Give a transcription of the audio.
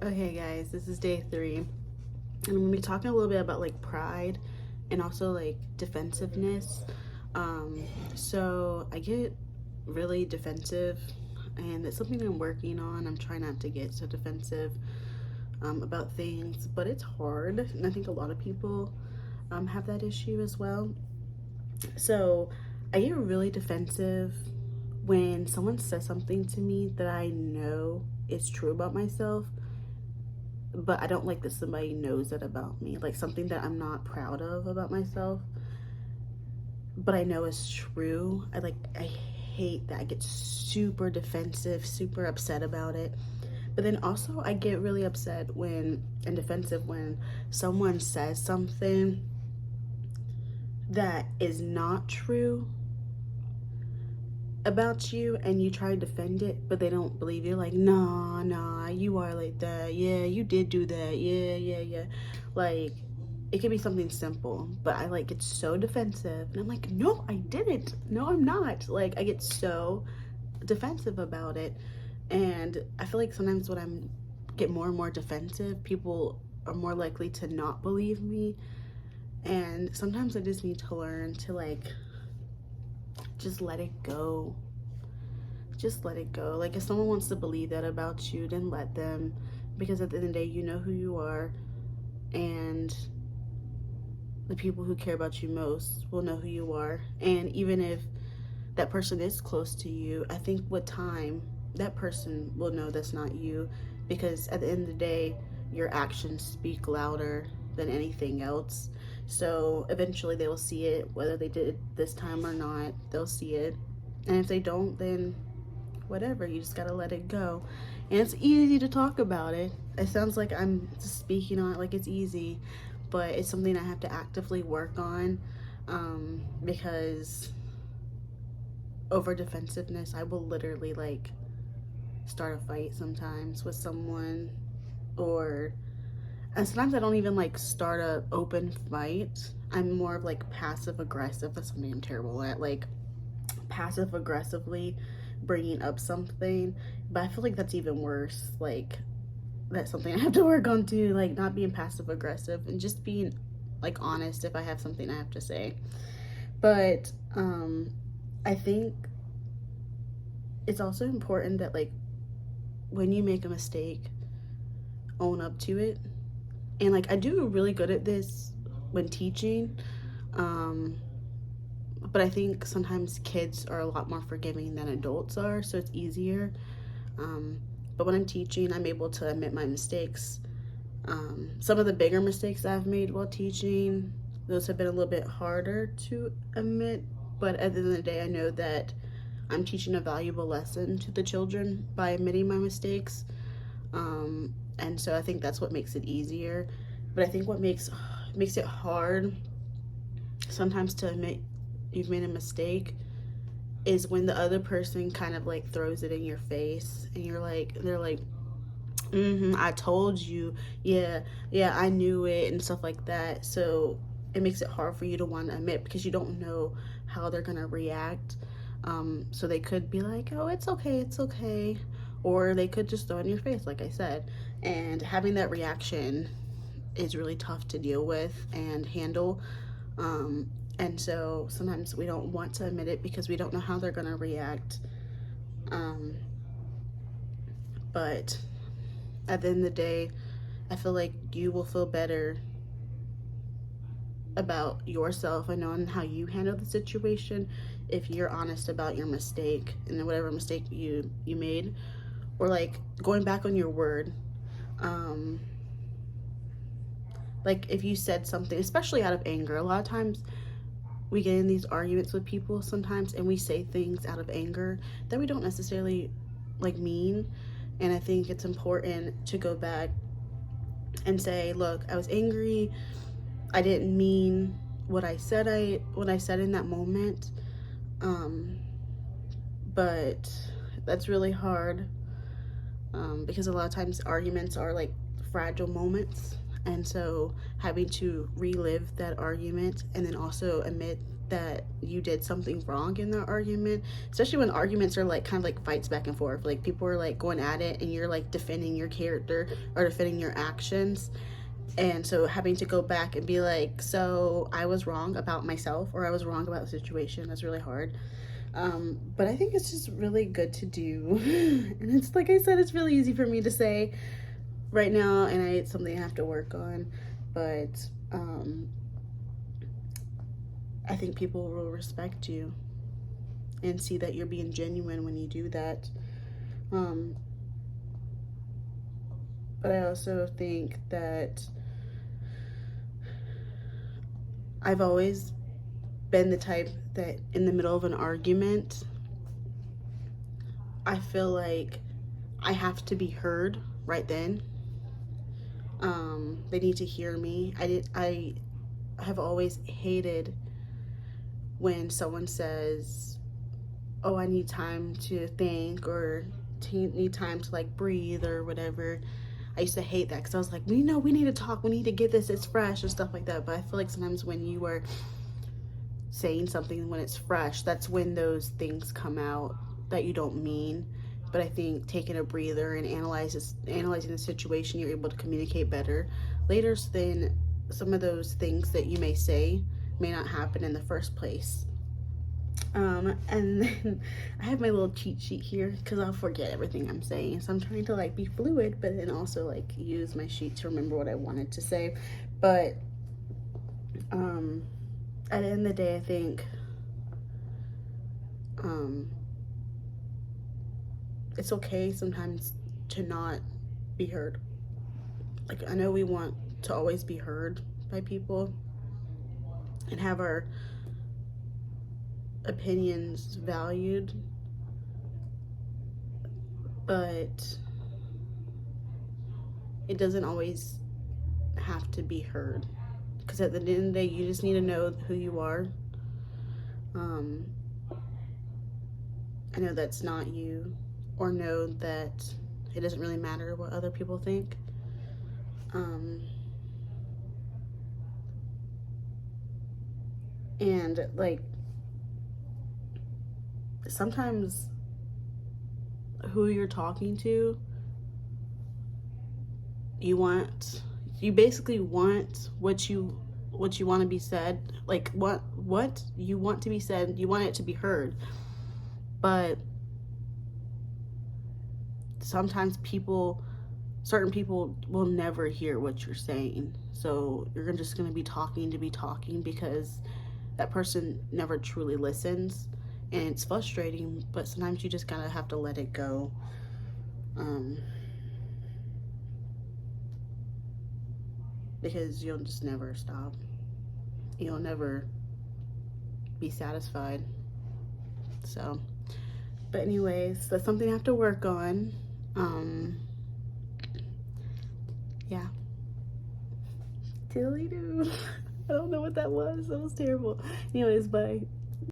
Okay, guys, this is day 3, and I'm gonna be talking a little bit about like pride and also like defensiveness. So I get really defensive, and it's something I'm working on. I'm trying not to get so defensive about things, but it's hard, and I think a lot of people have that issue as well. So I get really defensive when someone says something to me that I know is true about myself, but I don't like that somebody knows that about me, like something that I'm not proud of about myself, but I know is true. I hate that. I get super defensive, super upset about it. But then also I get really upset when and defensive when someone says something that is not true about you and you try to defend it, but they don't believe you. Like, nah, you are like that. Yeah, you did do that. Yeah. Like, it could be something simple, but I like get so defensive, and I'm like, no, I didn't. No, I'm not. Like, I get so defensive about it, and I feel like sometimes when I'm get more and more defensive, people are more likely to not believe me, and sometimes I just need to learn to like just let it go. Just let it go. Like, if someone wants to believe that about you, then let them, because at the end of the day, you know who you are, and the people who care about you most will know who you are. And even if that person is close to you, I think with time that person will know that's not you, because at the end of the day, your actions speak louder than anything else. So eventually they will see it, whether they did it this time or not, they'll see it. And if they don't, then whatever, you just gotta let it go. And it's easy to talk about it. It sounds like I'm just speaking on it like it's easy, but it's something I have to actively work on, because over defensiveness, I will literally like start a fight sometimes with someone, or and sometimes I don't even like start a open fight. I'm more of like passive aggressive. That's something I'm terrible at. Like, passive aggressively bringing up something, but I feel like that's even worse. Like, that's something I have to work on too. Like, not being passive aggressive and just being like honest if I have something I have to say. But I think it's also important that like when you make a mistake, own up to it. And like, I do really good at this when teaching, but I think sometimes kids are a lot more forgiving than adults are, so it's easier. But when I'm teaching, I'm able to admit my mistakes. Some of the bigger mistakes I've made while teaching, those have been a little bit harder to admit, but at the end of the day, I know that I'm teaching a valuable lesson to the children by admitting my mistakes. And so I think that's what makes it easier. But I think what makes it hard sometimes to admit you've made a mistake is when the other person kind of like throws it in your face, and they're like, I told you, yeah, I knew it, and stuff like that. So it makes it hard for you to want to admit, because you don't know how they're gonna react. So they could be like, oh, it's okay, or they could just throw it in your face, like I said. And having that reaction is really tough to deal with and handle. And so sometimes we don't want to admit it because we don't know how they're gonna react. But at the end of the day, I feel like you will feel better about yourself and knowing how you handle the situation if you're honest about your mistake and then whatever mistake you made, or like going back on your word. Like, if you said something, especially out of anger, a lot of times we get in these arguments with people sometimes, and we say things out of anger that we don't necessarily like mean. And I think it's important to go back and say, look, I was angry, I didn't mean what I said in that moment. But that's really hard, because a lot of times arguments are like fragile moments, and so having to relive that argument and then also admit that you did something wrong in the argument, especially when arguments are like kind of like fights back and forth, like people are like going at it and you're like defending your character or defending your actions. And so having to go back and be like, so I was wrong about myself, or I was wrong about the situation, that's really hard. But I think it's just really good to do. And it's like I said, it's really easy for me to say right now, and it's something I have to work on. But I think people will respect you and see that you're being genuine when you do that. But I also think that I've always been the type that in the middle of an argument, I feel like I have to be heard right then. They need to hear me. I have always hated when someone says, oh, I need time to think, or need time to like breathe or whatever. I used to hate that because I was like, we need to talk, we need to get this, it's fresh and stuff like that. But I feel like sometimes when you are saying something when it's fresh, that's when those things come out that you don't mean. But I think taking a breather and analyzing the situation, you're able to communicate better later, then some of those things that you may say may not happen in the first place. And then I have my little cheat sheet here because I'll forget everything I'm saying. So I'm trying to like be fluid, but then also like use my sheet to remember what I wanted to say. But at the end of the day, I think it's okay sometimes to not be heard. Like, I know we want to always be heard by people and have our opinions valued, but it doesn't always have to be heard, because at the end of the day, you just need to know who you are. I know that's not you, or know that it doesn't really matter what other people think. And like, sometimes who you're talking to, you basically want what you want to be said, like what you want to be said, you want it to be heard. But sometimes certain people will never hear what you're saying, so you're just going to be talking to be talking because that person never truly listens. And it's frustrating, but sometimes you just gotta have to let it go. Because you'll just never stop. You'll never be satisfied. So, but anyways, that's something I have to work on. Yeah. Dilly-doo. I don't know what that was. That was terrible. Anyways, bye.